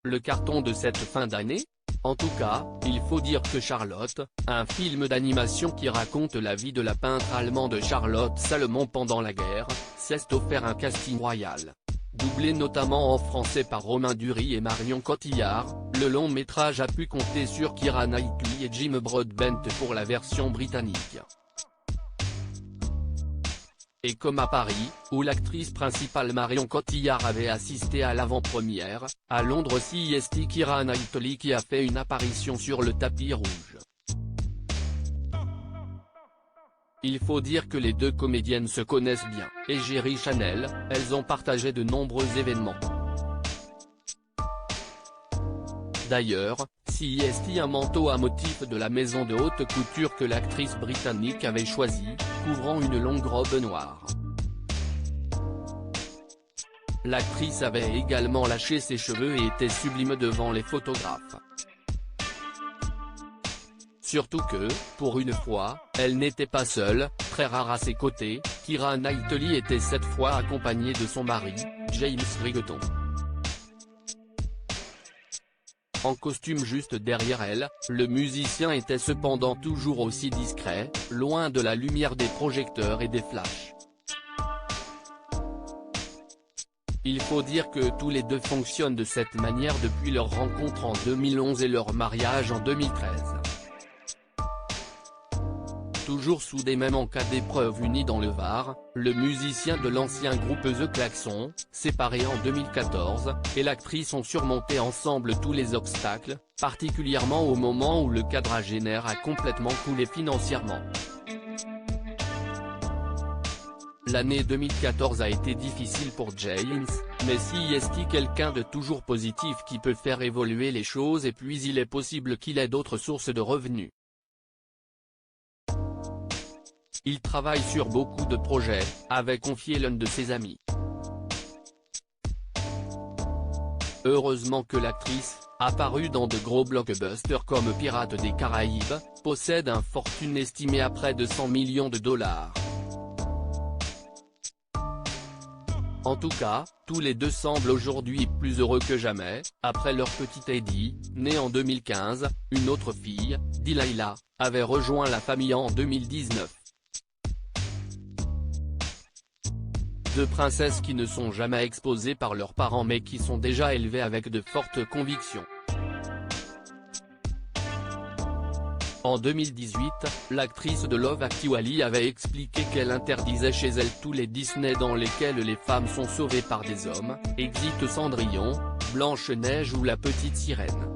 le carton de cette fin d'année? En tout cas, il faut dire que Charlotte, un film d'animation qui raconte la vie de la peintre allemande Charlotte Salomon pendant la guerre, s'est offert un casting royal. Doublé notamment en français par Romain Duris et Marion Cotillard, le long métrage a pu compter sur Keira Knightley et Jim Broadbent pour la version britannique. Et comme à Paris, où l'actrice principale Marion Cotillard avait assisté à l'avant-première, à Londres c'est Keira Knightley qui a fait une apparition sur le tapis rouge. Il faut dire que les deux comédiennes se connaissent bien, et Jerry Chanel, elles ont partagé de nombreux événements. D'ailleurs, c'est un manteau à motif de la maison de haute couture que l'actrice britannique avait choisi, couvrant une longue robe noire. L'actrice avait également lâché ses cheveux et était sublime devant les photographes. Surtout que, pour une fois, elle n'était pas seule, très rare à ses côtés, Keira Knightley était cette fois accompagnée de son mari, James Bridgerton. En costume juste derrière elle, le musicien était cependant toujours aussi discret, loin de la lumière des projecteurs et des flashs. Il faut dire que tous les deux fonctionnent de cette manière depuis leur rencontre en 2011 et leur mariage en 2013. Toujours soudés même en cas d'épreuve unis dans le Var, le musicien de l'ancien groupe The Klaxons, séparé en 2014, et l'actrice ont surmonté ensemble tous les obstacles, particulièrement au moment où le quadragénaire a complètement coulé financièrement. L'année 2014 a été difficile pour James, mais c'est quelqu'un de toujours positif qui peut faire évoluer les choses et puis il est possible qu'il ait d'autres sources de revenus. Il travaille sur beaucoup de projets, avait confié l'un de ses amis. Heureusement que l'actrice, apparue dans de gros blockbusters comme Pirates des Caraïbes, possède une fortune estimée à près de 100 millions de dollars. En tout cas, tous les deux semblent aujourd'hui plus heureux que jamais, après leur petite Eddie, née en 2015, une autre fille, Delilah, avait rejoint la famille en 2019. Deux princesses qui ne sont jamais exposées par leurs parents mais qui sont déjà élevées avec de fortes convictions. En 2018, l'actrice de Love Actually avait expliqué qu'elle interdisait chez elle tous les Disney dans lesquels les femmes sont sauvées par des hommes, Exit Cendrillon, Blanche-Neige ou La Petite Sirène.